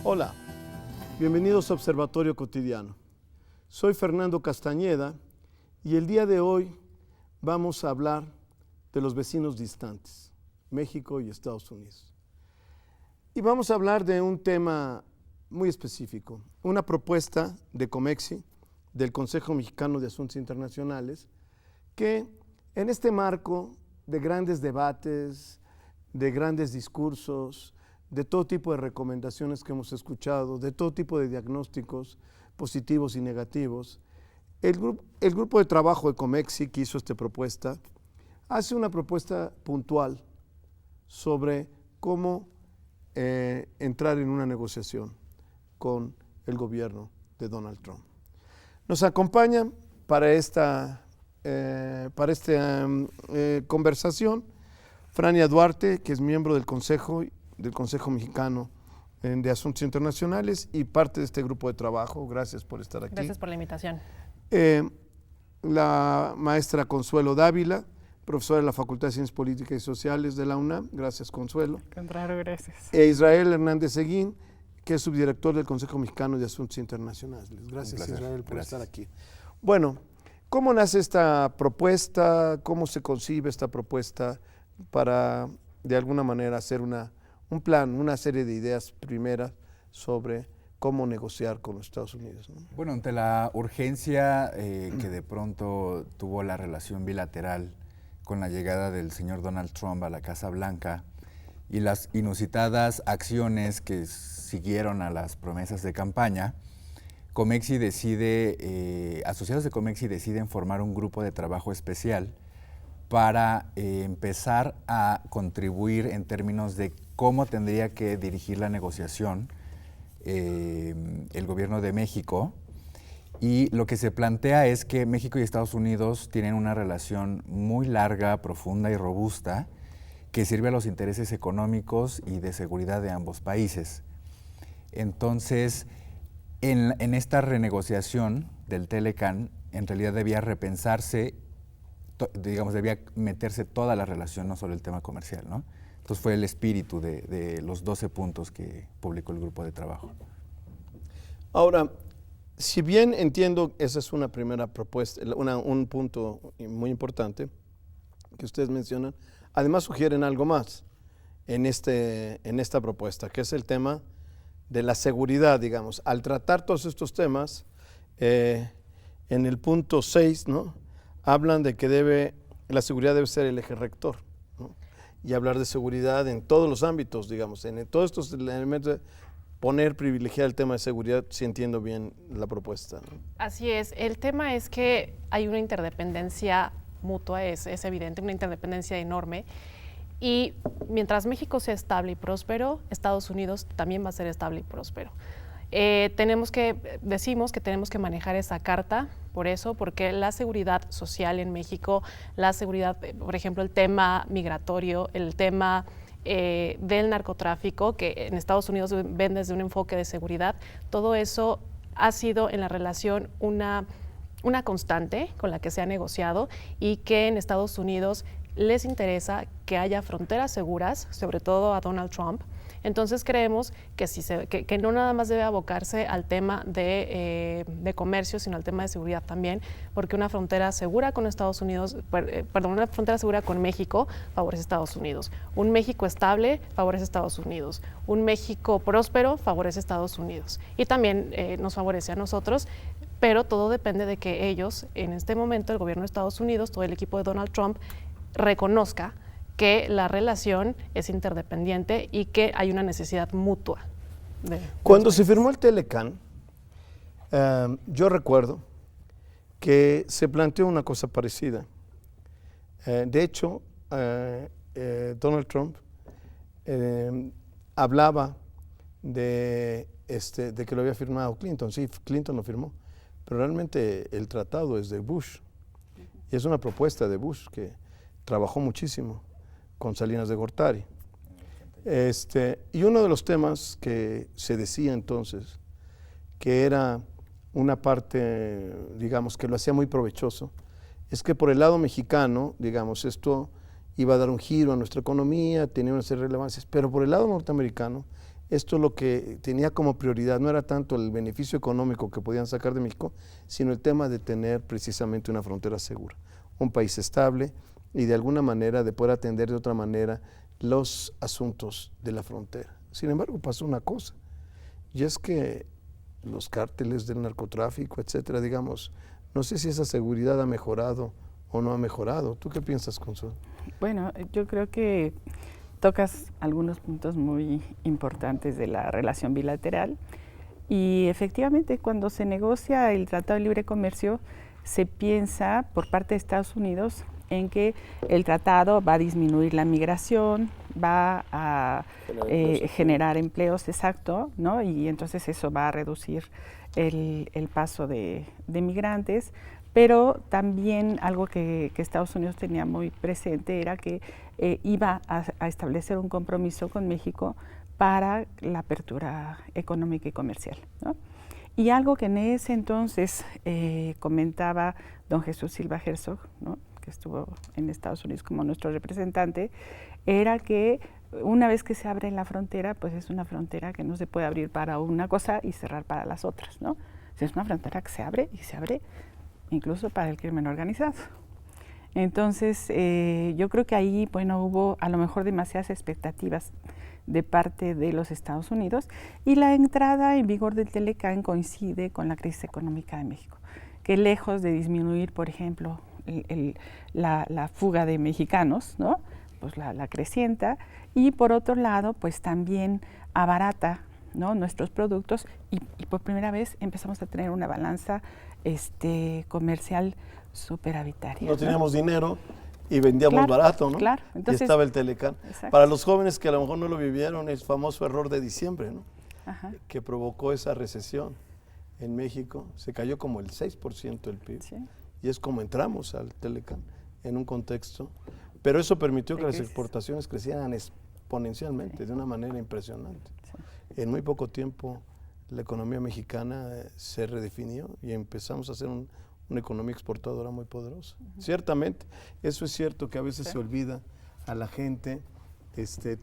Hola, bienvenidos a Observatorio Cotidiano. Soy Fernando Castañeda y el día de hoy vamos a hablar de los vecinos distantes, México y Estados Unidos. Y vamos a hablar de un tema muy específico, una propuesta de Comexi, del Consejo Mexicano de Asuntos Internacionales, que en este marco de grandes debates, de grandes discursos, de todo tipo de recomendaciones que hemos escuchado, de todo tipo de diagnósticos positivos y negativos, el grupo de trabajo de Comexi que hizo esta propuesta hace una propuesta puntual sobre cómo entrar en una negociación con el gobierno de Donald Trump. Nos acompaña para esta conversación Frania Duarte, que es miembro del Consejo Mexicano de Asuntos Internacionales y parte de este grupo de trabajo. Gracias por estar aquí. Gracias por la invitación. La maestra Consuelo Dávila, profesora de la Facultad de Ciencias Políticas y Sociales de la UNAM. Gracias, Consuelo. Contrario, gracias. Israel Hernández Seguín, que es subdirector del Consejo Mexicano de Asuntos Internacionales. Gracias, Israel, por estar aquí. Bueno, ¿cómo nace esta propuesta? ¿Cómo se concibe esta propuesta para, de alguna manera, hacer un plan, una serie de ideas primeras sobre cómo negociar con los Estados Unidos, ¿no? Bueno, ante la urgencia que de pronto tuvo la relación bilateral con la llegada del señor Donald Trump a la Casa Blanca y las inusitadas acciones que siguieron a las promesas de campaña, Comexi asociados de Comexi deciden formar un grupo de trabajo especial para empezar a contribuir en términos de cómo tendría que dirigir la negociación el gobierno de México. Y lo que se plantea es que México y Estados Unidos tienen una relación muy larga, profunda y robusta que sirve a los intereses económicos y de seguridad de ambos países. Entonces, en esta renegociación del Telecan, en realidad debía repensarse, debía meterse toda la relación, no solo el tema comercial, ¿no? Entonces fue el espíritu de los 12 puntos que publicó el grupo de trabajo. Ahora, si bien entiendo, esa es una primera propuesta, un punto muy importante que ustedes mencionan, además sugieren algo más en esta propuesta, que es el tema de la seguridad, digamos. Al tratar todos estos temas, en el punto 6, ¿no?, hablan de que la seguridad debe ser el eje rector, ¿no? Y hablar de seguridad en todos los ámbitos, digamos, en todos estos elementos, privilegiar el tema de seguridad, si entiendo bien la propuesta, ¿no? Así es. El tema es que hay una interdependencia mutua, es evidente, una interdependencia enorme. Y mientras México sea estable y próspero, Estados Unidos también va a ser estable y próspero. Decimos que tenemos que manejar esa carta, porque la seguridad social en México, la seguridad, por ejemplo, el tema migratorio, el tema del narcotráfico, que en Estados Unidos ven desde un enfoque de seguridad, todo eso ha sido en la relación una constante con la que se ha negociado y que en Estados Unidos les interesa que haya fronteras seguras, sobre todo a Donald Trump. Entonces creemos que no nada más debe abocarse al tema de comercio, sino al tema de seguridad también, porque una frontera segura con una frontera segura con México favorece a Estados Unidos. Un México estable favorece a Estados Unidos. Un México próspero favorece a Estados Unidos. Y también nos favorece a nosotros, pero todo depende de que ellos, en este momento, el gobierno de Estados Unidos, todo el equipo de Donald Trump, reconozca que la relación es interdependiente y que hay una necesidad mutua. Cuando se firmó el Telecan, yo recuerdo que se planteó una cosa parecida. De hecho, Donald Trump hablaba de que lo había firmado Clinton. Sí, Clinton lo firmó, pero realmente el tratado es de Bush y es una propuesta de Bush que trabajó muchísimo con Salinas de Gortari. Y uno de los temas que se decía entonces, que era una parte, digamos, que lo hacía muy provechoso, es que por el lado mexicano, digamos, esto iba a dar un giro a nuestra economía, tenía una serie de relevancias, pero por el lado norteamericano esto lo que tenía como prioridad no era tanto el beneficio económico que podían sacar de México, sino el tema de tener precisamente una frontera segura, un país estable y de alguna manera de poder atender de otra manera los asuntos de la frontera. Sin embargo, pasó una cosa, y es que los cárteles del narcotráfico, etcétera, digamos, no sé si esa seguridad ha mejorado o no ha mejorado. ¿Tú qué piensas, Consuelo? Bueno, yo creo que tocas algunos puntos muy importantes de la relación bilateral y efectivamente cuando se negocia el Tratado de Libre Comercio se piensa por parte de Estados Unidos en que el tratado va a disminuir la migración, va a generar empleos, exacto, ¿no? Y entonces eso va a reducir el paso de migrantes, pero también algo que Estados Unidos tenía muy presente era que iba a establecer un compromiso con México para la apertura económica y comercial, ¿no? Y algo que en ese entonces comentaba don Jesús Silva Herzog, ¿no?, que estuvo en Estados Unidos como nuestro representante, era que una vez que se abre la frontera, pues es una frontera que no se puede abrir para una cosa y cerrar para las otras, ¿no? O sea, es una frontera que se abre y se abre incluso para el crimen organizado. Entonces, yo creo que ahí, bueno, hubo a lo mejor demasiadas expectativas de parte de los Estados Unidos y la entrada en vigor del Telecán coincide con la crisis económica de México, que lejos de disminuir, por ejemplo, la fuga de mexicanos, ¿no?, pues la acrecienta, y por otro lado, pues también abarata, ¿no?, nuestros productos y por primera vez empezamos a tener una balanza comercial superavitaria. No teníamos dinero y vendíamos barato, ¿no? Claro. Entonces, y estaba el Telecán. Exacto. Para los jóvenes que a lo mejor no lo vivieron, el famoso error de diciembre, ¿no?, Ajá. que provocó esa recesión en México, se cayó como el 6% del PIB. Sí. Y es como entramos al Telecán en un contexto, pero eso permitió que las exportaciones crecieran exponencialmente, de una manera impresionante. Sí. En muy poco tiempo la economía mexicana se redefinió y empezamos a ser una economía exportadora muy poderosa. Ciertamente, eso es cierto que a veces se olvida a la gente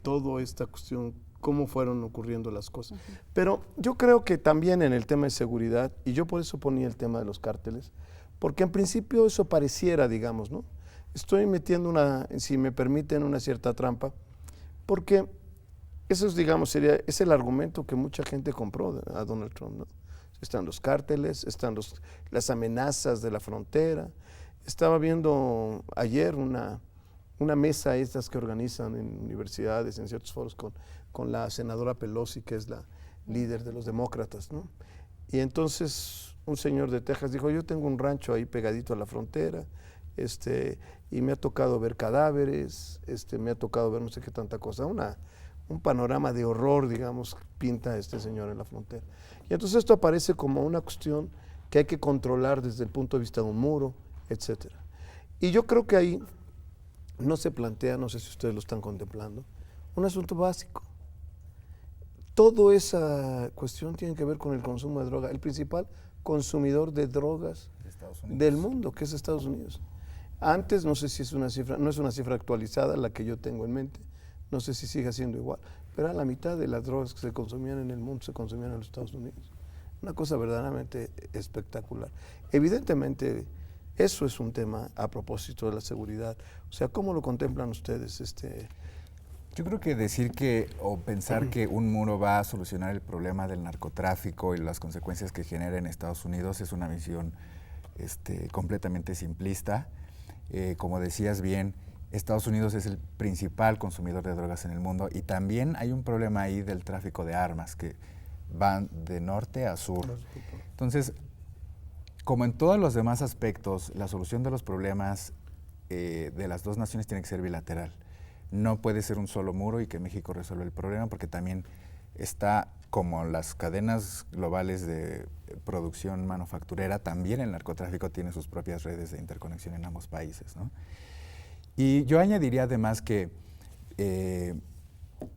toda esta cuestión, cómo fueron ocurriendo las cosas. Pero yo creo que también en el tema de seguridad, y yo por eso ponía el tema de los cárteles, porque en principio eso pareciera, digamos, ¿no? Estoy metiendo si me permiten, una cierta trampa, porque eso es, digamos, es el argumento que mucha gente compró a Donald Trump, ¿no? Están los cárteles, están las amenazas de la frontera. Estaba viendo ayer una mesa estas que organizan en universidades, en ciertos foros, con la senadora Pelosi, que es la líder de los demócratas, ¿no? Y entonces un señor de Texas dijo, yo tengo un rancho ahí pegadito a la frontera, y me ha tocado ver cadáveres, me ha tocado ver no sé qué tanta cosa, un panorama de horror, digamos, pinta este señor en la frontera. Y entonces esto aparece como una cuestión que hay que controlar desde el punto de vista de un muro, etcétera. Y yo creo que ahí no se plantea, no sé si ustedes lo están contemplando, un asunto básico. Toda esa cuestión tiene que ver con el consumo de droga. El principal consumidor de drogas del mundo, que es Estados Unidos. Antes, no sé si es una cifra, no es una cifra actualizada la que yo tengo en mente, no sé si sigue siendo igual, pero la mitad de las drogas que se consumían en el mundo se consumían en los Estados Unidos. Una cosa verdaderamente espectacular. Evidentemente, eso es un tema a propósito de la seguridad. O sea, ¿cómo lo contemplan ustedes? Yo creo que decir o pensar que un muro va a solucionar el problema del narcotráfico y las consecuencias que genera en Estados Unidos es una visión completamente simplista. Como decías bien, Estados Unidos es el principal consumidor de drogas en el mundo y también hay un problema ahí del tráfico de armas que van de norte a sur. Entonces, como en todos los demás aspectos, la solución de los problemas de las dos naciones tiene que ser bilateral. No puede ser un solo muro y que México resuelva el problema porque también está, como las cadenas globales de producción manufacturera, también el narcotráfico tiene sus propias redes de interconexión en ambos países, ¿no? Y yo añadiría además que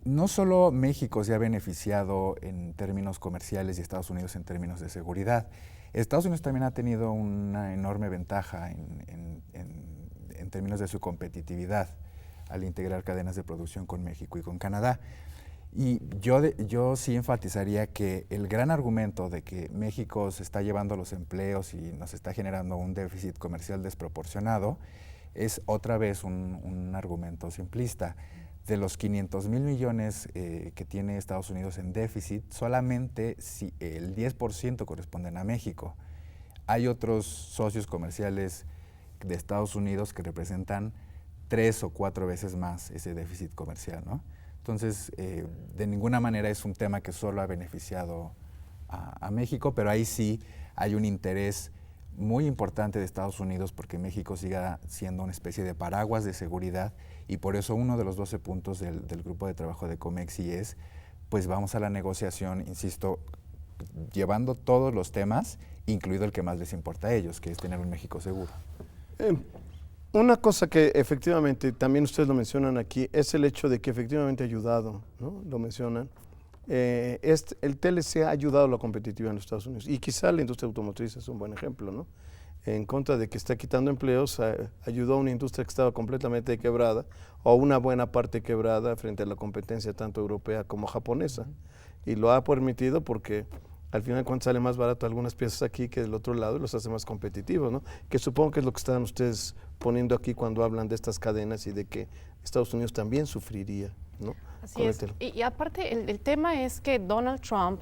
no solo México se ha beneficiado en términos comerciales y Estados Unidos en términos de seguridad. Estados Unidos también ha tenido una enorme ventaja en términos de su competitividad al integrar cadenas de producción con México y con Canadá. Y yo sí enfatizaría que el gran argumento de que México se está llevando los empleos y nos está generando un déficit comercial desproporcionado es otra vez un argumento simplista. De los 500,000 millones que tiene Estados Unidos en déficit, solamente el 10% corresponden a México. Hay otros socios comerciales de Estados Unidos que representan 3 o 4 veces más ese déficit comercial, ¿no? Entonces, de ninguna manera es un tema que solo ha beneficiado a México, pero ahí sí hay un interés muy importante de Estados Unidos porque México siga siendo una especie de paraguas de seguridad, y por eso uno de los 12 puntos del grupo de trabajo de Comexi es, pues vamos a la negociación, insisto, llevando todos los temas, incluido el que más les importa a ellos, que es tener un México seguro. Una cosa que efectivamente también ustedes lo mencionan aquí es el hecho de que efectivamente ha ayudado, ¿no? Lo mencionan. El TLC ha ayudado a la competitividad en los Estados Unidos, y quizá la industria automotriz es un buen ejemplo, ¿no? En contra de que está quitando empleos, ayudó a una industria que estaba completamente quebrada, o a una buena parte quebrada frente a la competencia tanto europea como japonesa. Y lo ha permitido porque al final cuando sale más barato algunas piezas aquí que del otro lado, los hace más competitivos, ¿no? Que supongo que es lo que están ustedes poniendo aquí cuando hablan de estas cadenas y de que Estados Unidos también sufriría, ¿no? Así es. Y aparte el tema es que Donald Trump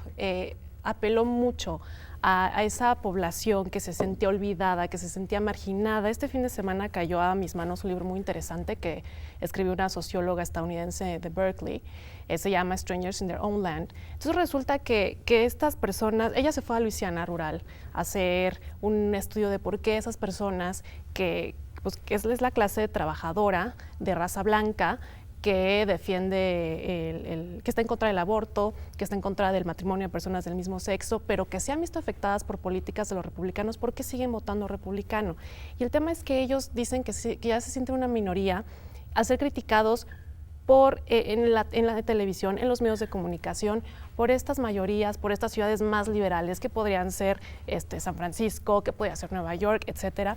apeló mucho a esa población que se sentía olvidada, que se sentía marginada. Este fin de semana cayó a mis manos un libro muy interesante que escribió una socióloga estadounidense de Berkeley. Se llama Strangers in Their Own Land. Entonces resulta que estas personas, ella se fue a Luisiana rural a hacer un estudio de por qué esas personas que es la clase trabajadora de raza blanca, que defiende, que está en contra del aborto, que está en contra del matrimonio de personas del mismo sexo, pero que se han visto afectadas por políticas de los republicanos, ¿por qué siguen votando republicano? Y el tema es que ellos dicen que ya se sienten una minoría al ser criticados en la televisión, en los medios de comunicación, por estas mayorías, por estas ciudades más liberales que podrían ser San Francisco, que podría ser Nueva York, etcétera.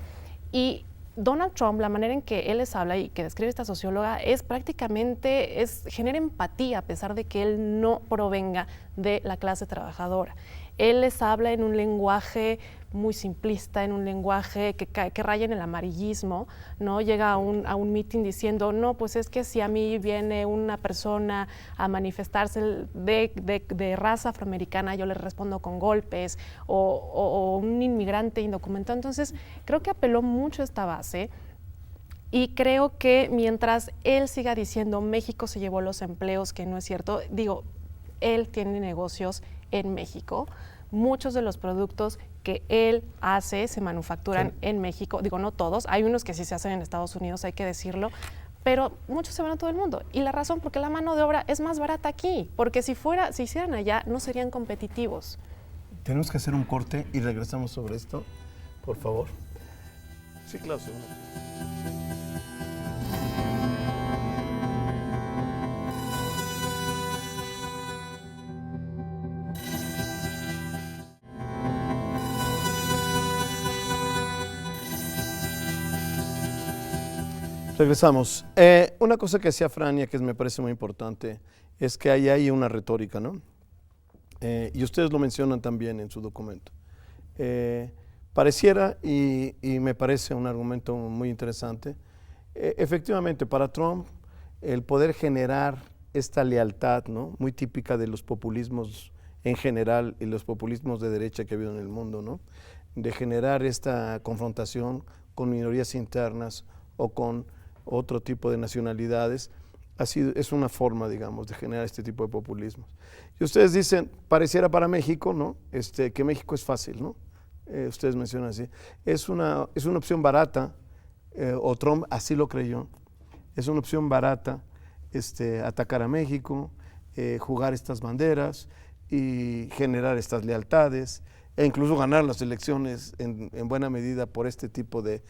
Y Donald Trump, la manera en que él les habla y que describe esta socióloga es prácticamente, genera empatía a pesar de que él no provenga de la clase trabajadora. Él les habla en un lenguaje muy simplista, en un lenguaje que raya en el amarillismo, ¿no? Llega a un meeting diciendo, no, pues es que si a mí viene una persona a manifestarse de raza afroamericana, yo le respondo con golpes, o un inmigrante indocumentado. Entonces, creo que apeló mucho a esta base. Y creo que mientras él siga diciendo México se llevó los empleos, que no es cierto, digo, él tiene negocios en México, muchos de los productos que él hace se manufacturan en México, digo no todos, hay unos que sí se hacen en Estados Unidos, hay que decirlo, pero muchos se van a todo el mundo. Y la razón, porque la mano de obra es más barata aquí, porque si hicieran allá no serían competitivos. Tenemos que hacer un corte y regresamos sobre esto, por favor. Sí, claro, seguro. Regresamos. Una cosa que decía Frania, que me parece muy importante, es que ahí hay una retórica, ¿no? Y ustedes lo mencionan también en su documento. Pareciera, y me parece un argumento muy interesante, efectivamente para Trump el poder generar esta lealtad, ¿no? Muy típica de los populismos en general y los populismos de derecha que ha habido en el mundo, ¿no? De generar esta confrontación con minorías internas o con otro tipo de nacionalidades, es una forma, digamos, de generar este tipo de populismos. Y ustedes dicen, pareciera para México, ¿no? Que México es fácil, ¿no? Ustedes mencionan así. Es una opción barata, o Trump así lo creyó, es una opción barata atacar a México, jugar estas banderas y generar estas lealtades, e incluso ganar las elecciones en buena medida por este tipo de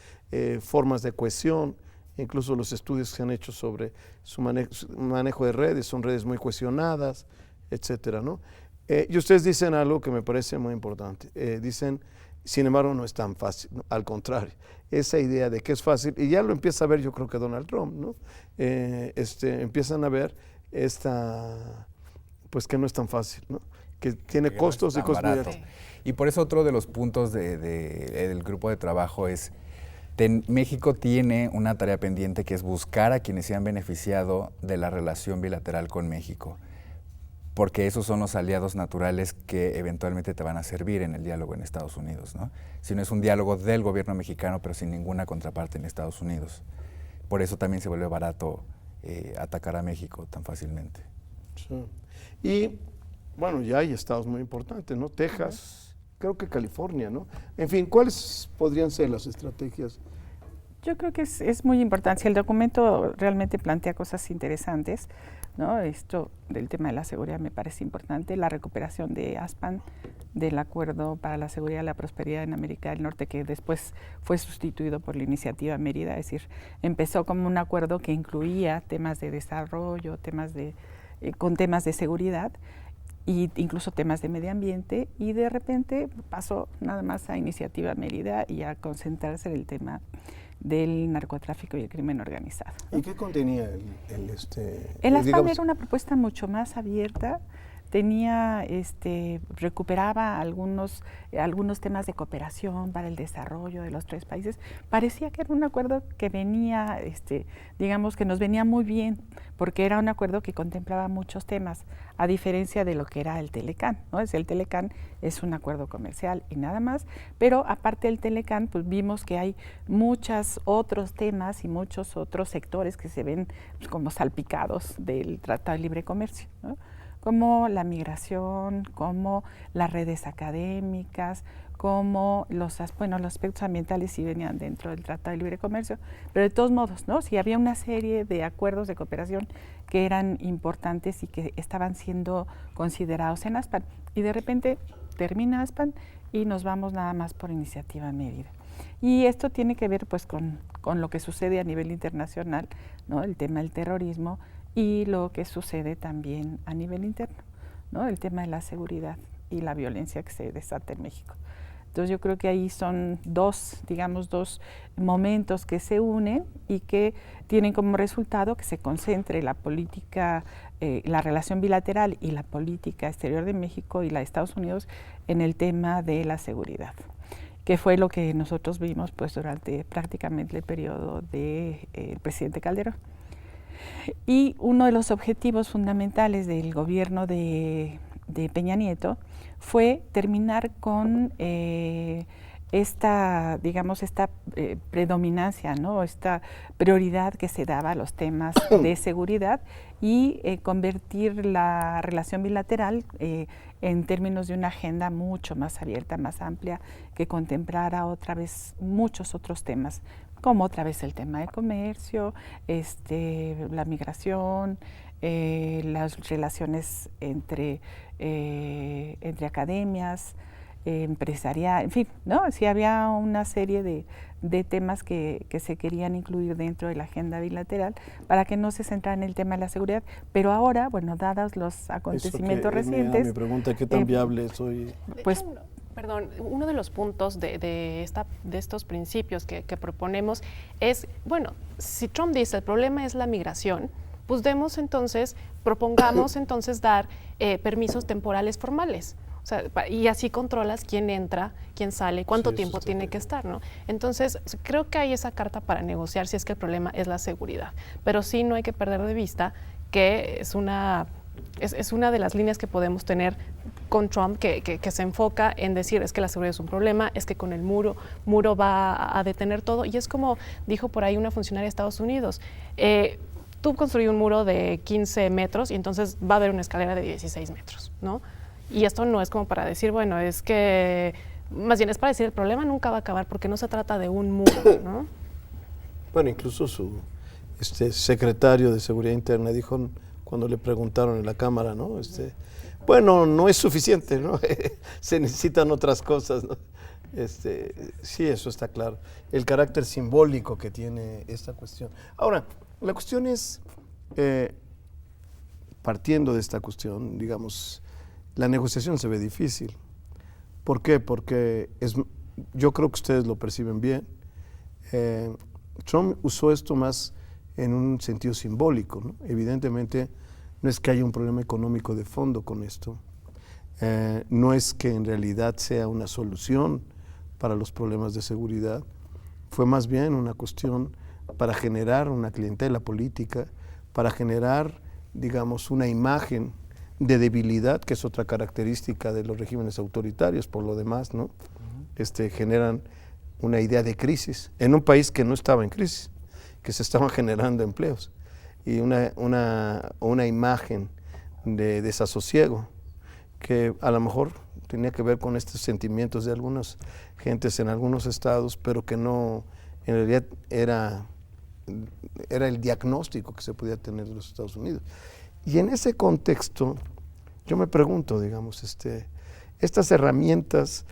formas de cohesión. Incluso los estudios que se han hecho sobre su manejo de redes, son redes muy cohesionadas, etcétera, ¿no? Y ustedes dicen algo que me parece muy importante. Dicen, sin embargo, no es tan fácil, ¿no? Al contrario, esa idea de que es fácil, y ya lo empieza a ver yo creo que Donald Trump, ¿no? Empiezan a ver esta pues que no es tan fácil, ¿no? Que tiene costos y costos muy altos. Y por eso otro de los puntos del grupo de trabajo es, México tiene una tarea pendiente que es buscar a quienes se han beneficiado de la relación bilateral con México, porque esos son los aliados naturales que eventualmente te van a servir en el diálogo en Estados Unidos, ¿no? Si no es un diálogo del gobierno mexicano, pero sin ninguna contraparte en Estados Unidos. Por eso también se vuelve barato atacar a México tan fácilmente. Sí. Y bueno, ya hay estados muy importantes, ¿no? Texas, creo que California, ¿no? En fin, ¿cuáles podrían ser las estrategias? Yo creo que es muy importante. Si el documento realmente plantea cosas interesantes, ¿no? Esto del tema de la seguridad me parece importante. La recuperación de ASPAN, del Acuerdo para la Seguridad y la Prosperidad en América del Norte, que después fue sustituido por la Iniciativa Mérida, es decir, empezó como un acuerdo que incluía temas de desarrollo, con temas de seguridad, e incluso temas de medio ambiente, y de repente pasó nada más a Iniciativa Mérida y a concentrarse en el tema del narcotráfico y el crimen organizado, ¿no? ¿Y qué contenía el ASPAN era una propuesta mucho más abierta, recuperaba algunos temas de cooperación para el desarrollo de los 3 países. Parecía que era un acuerdo que venía, digamos que nos venía muy bien, porque era un acuerdo que contemplaba muchos temas, a diferencia de lo que era el Telecán, ¿no? El Telecán es un acuerdo comercial y nada más, pero aparte del Telecán, pues vimos que hay muchos otros temas y muchos otros sectores que se ven como salpicados del Tratado de Libre Comercio, ¿no? Como la migración, como las redes académicas, como los aspectos ambientales sí venían dentro del Tratado de Libre Comercio, pero de todos modos, ¿no? Sí había una serie de acuerdos de cooperación que eran importantes y que estaban siendo considerados en ASPAN. Y de repente termina ASPAN y nos vamos nada más por Iniciativa Mérida. Y esto tiene que ver pues con lo que sucede a nivel internacional, ¿no? El tema del terrorismo, y lo que sucede también a nivel interno, ¿no? El tema de la seguridad y la violencia que se desata en México. Entonces yo creo que ahí son dos momentos que se unen y que tienen como resultado que se concentre la política, la relación bilateral y la política exterior de México y la de Estados Unidos en el tema de la seguridad, que fue lo que nosotros vimos pues durante prácticamente el periodo del presidente Calderón. Y uno de los objetivos fundamentales del gobierno de Peña Nieto fue terminar con esta predominancia, ¿no? Esta prioridad que se daba a los temas de seguridad y convertir la relación bilateral en términos de una agenda mucho más abierta, más amplia, que contemplara otra vez muchos otros temas, como otra vez el tema de comercio, la migración, las relaciones entre academias, empresarial, en fin, ¿no? Sí había una serie de temas que se querían incluir dentro de la agenda bilateral para que no se centrara en el tema de la seguridad, pero ahora, bueno, dados los acontecimientos recientes... Me pregunta qué tan viable es hoy. Pues, perdón, uno de los puntos de estos principios que proponemos es, bueno, si Trump dice el problema es la migración, pues propongamos entonces dar permisos temporales formales. O sea, y así controlas quién entra, quién sale, cuánto tiempo tiene que estar, ¿no? Entonces, creo que hay esa carta para negociar si es que el problema es la seguridad. Pero sí no hay que perder de vista que es una de las líneas que podemos tener con Trump que se enfoca en decir es que la seguridad es un problema, es que con el muro va a detener todo. Y es como dijo por ahí una funcionaria de Estados Unidos, tú construyes un muro de 15 metros y entonces va a haber una escalera de 16 metros, ¿no? Y esto no es como para decir, bueno, es que, más bien es para decir, el problema nunca va a acabar porque no se trata de un muro, ¿no? Bueno, incluso su secretario de Seguridad Interna dijo, cuando le preguntaron en la Cámara, ¿no? Bueno, no es suficiente, ¿no? Se necesitan otras cosas, ¿no? Sí, eso está claro. El carácter simbólico que tiene esta cuestión. Ahora, la cuestión es, partiendo de esta cuestión, digamos, la negociación se ve difícil. ¿Por qué? Porque yo creo que ustedes lo perciben bien. Trump usó esto más en un sentido simbólico, ¿no? Evidentemente no es que haya un problema económico de fondo con esto, no es que en realidad sea una solución para los problemas de seguridad, fue más bien una cuestión para generar una clientela política, para generar, digamos, una imagen de debilidad, que es otra característica de los regímenes autoritarios, por lo demás, ¿no? Generan una idea de crisis en un país que no estaba en crisis, que se estaban generando empleos, y una imagen de desasosiego que a lo mejor tenía que ver con estos sentimientos de algunas gentes en algunos estados, pero que no, en realidad era el diagnóstico que se podía tener de los Estados Unidos. Y en ese contexto, yo me pregunto, digamos, estas herramientas,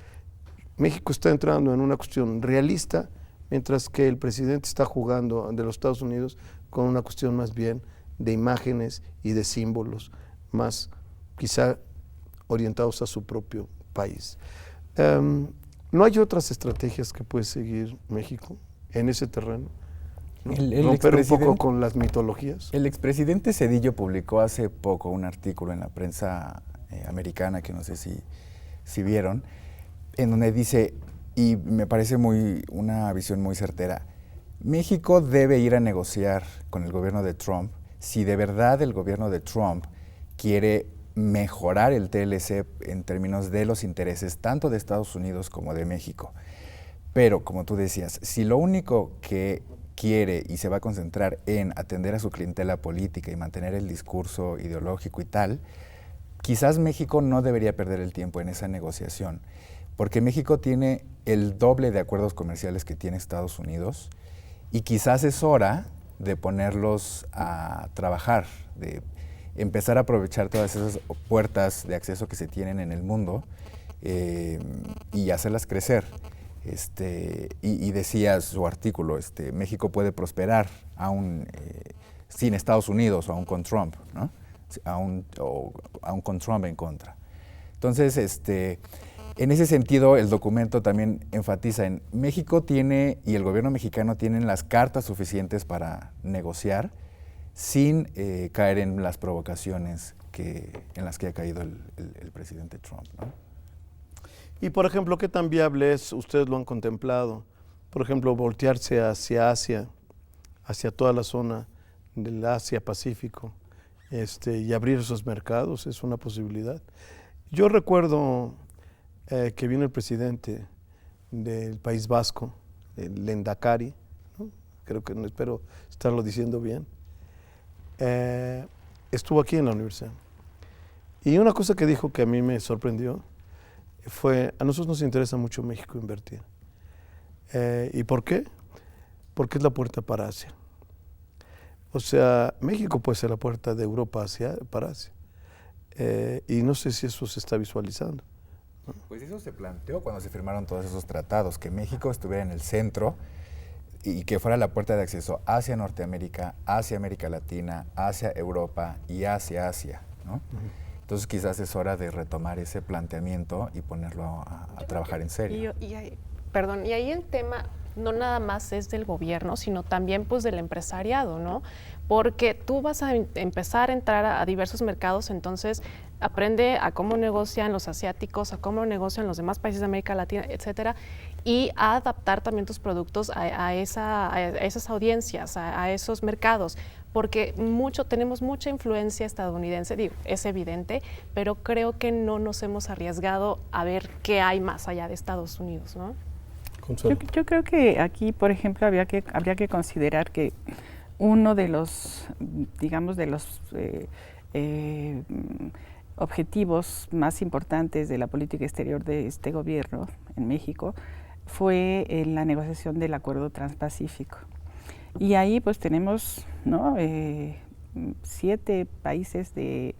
México está entrando en una cuestión realista, mientras que el presidente está jugando de los Estados Unidos con una cuestión más bien de imágenes y de símbolos, más quizá orientados a su propio país. ¿No hay otras estrategias que puede seguir México en ese terreno? ¿No? Romper un poco con las mitologías. El expresidente Zedillo publicó hace poco un artículo en la prensa americana, que no sé si vieron, en donde dice, y me parece una visión muy certera, México debe ir a negociar con el gobierno de Trump si de verdad el gobierno de Trump quiere mejorar el TLC en términos de los intereses tanto de Estados Unidos como de México. Pero, como tú decías, si lo único que quiere y se va a concentrar en atender a su clientela política y mantener el discurso ideológico y tal, quizás México no debería perder el tiempo en esa negociación, porque México tiene el doble de acuerdos comerciales que tiene Estados Unidos y quizás es hora de ponerlos a trabajar, de empezar a aprovechar todas esas puertas de acceso que se tienen en el mundo y hacerlas crecer. Y decía su artículo, México puede prosperar aún sin Estados Unidos o aún con Trump, ¿no? aún con Trump en contra. Entonces, en ese sentido, el documento también enfatiza en México tiene, y el gobierno mexicano tienen las cartas suficientes para negociar sin caer en las provocaciones en las que ha caído el presidente Trump, ¿no? Y, por ejemplo, ¿qué tan viable es, ustedes lo han contemplado, por ejemplo, voltearse hacia Asia, hacia toda la zona del Asia-Pacífico, y abrir esos mercados? Es una posibilidad. Yo recuerdo que vino el presidente del País Vasco, el Lehendakari, ¿no? Creo que no espero estarlo diciendo bien, estuvo aquí en la universidad. Y una cosa que dijo que a mí me sorprendió fue, a nosotros nos interesa mucho México invertir. ¿Y por qué? Porque es la puerta para Asia. O sea, México puede ser la puerta de Europa para Asia. Y no sé si eso se está visualizando, ¿no? Pues eso se planteó cuando se firmaron todos esos tratados, que México estuviera en el centro y que fuera la puerta de acceso hacia Norteamérica, hacia América Latina, hacia Europa y hacia Asia, ¿no? Entonces quizás es hora de retomar ese planteamiento y ponerlo a trabajar en serio. Y ahí el tema no nada más es del gobierno, sino también pues del empresariado, ¿no? Porque tú vas a empezar a entrar a diversos mercados, entonces aprende a cómo negocian los asiáticos, a cómo negocian los demás países de América Latina, etcétera, y a adaptar también tus productos a esas audiencias, a esos mercados, porque tenemos mucha influencia estadounidense, digo, es evidente, pero creo que no nos hemos arriesgado a ver qué hay más allá de Estados Unidos, ¿no? Yo creo que aquí, por ejemplo, habría que considerar que uno de los, digamos, de los objetivos más importantes de la política exterior de este gobierno en México fue la negociación del Acuerdo Transpacífico. Y ahí pues tenemos, ¿no? 7 países de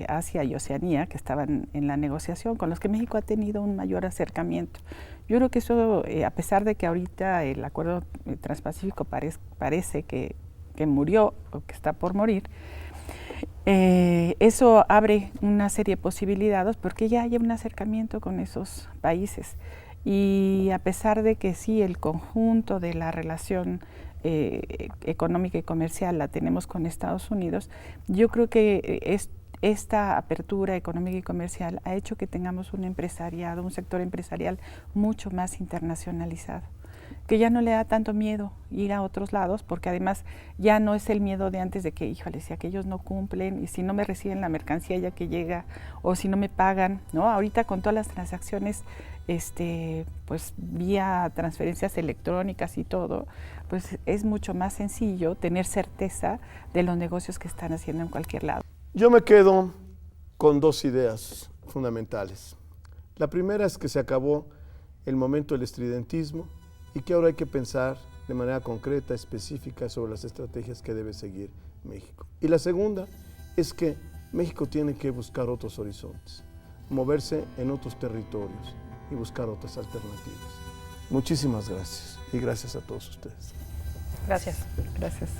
Asia y Oceanía que estaban en la negociación, con los que México ha tenido un mayor acercamiento. Yo creo que eso, a pesar de que ahorita el Acuerdo Transpacífico parece que murió o que está por morir, eso abre una serie de posibilidades porque ya hay un acercamiento con esos países. Y a pesar de que sí, el conjunto de la relación económica y comercial la tenemos con Estados Unidos, yo creo que esta apertura económica y comercial ha hecho que tengamos un empresariado, un sector empresarial mucho más internacionalizado, que ya no le da tanto miedo ir a otros lados, porque además ya no es el miedo de antes de que, híjole, si aquellos no cumplen y si no me reciben la mercancía ya que llega o si no me pagan, ¿no? Ahorita con todas las transacciones, pues vía transferencias electrónicas y todo, pues es mucho más sencillo tener certeza de los negocios que están haciendo en cualquier lado. Yo me quedo con dos ideas fundamentales. La primera es que se acabó el momento del estridentismo y que ahora hay que pensar de manera concreta, específica, sobre las estrategias que debe seguir México. Y la segunda es que México tiene que buscar otros horizontes, moverse en otros territorios y buscar otras alternativas. Muchísimas gracias y gracias a todos ustedes. Gracias. Gracias.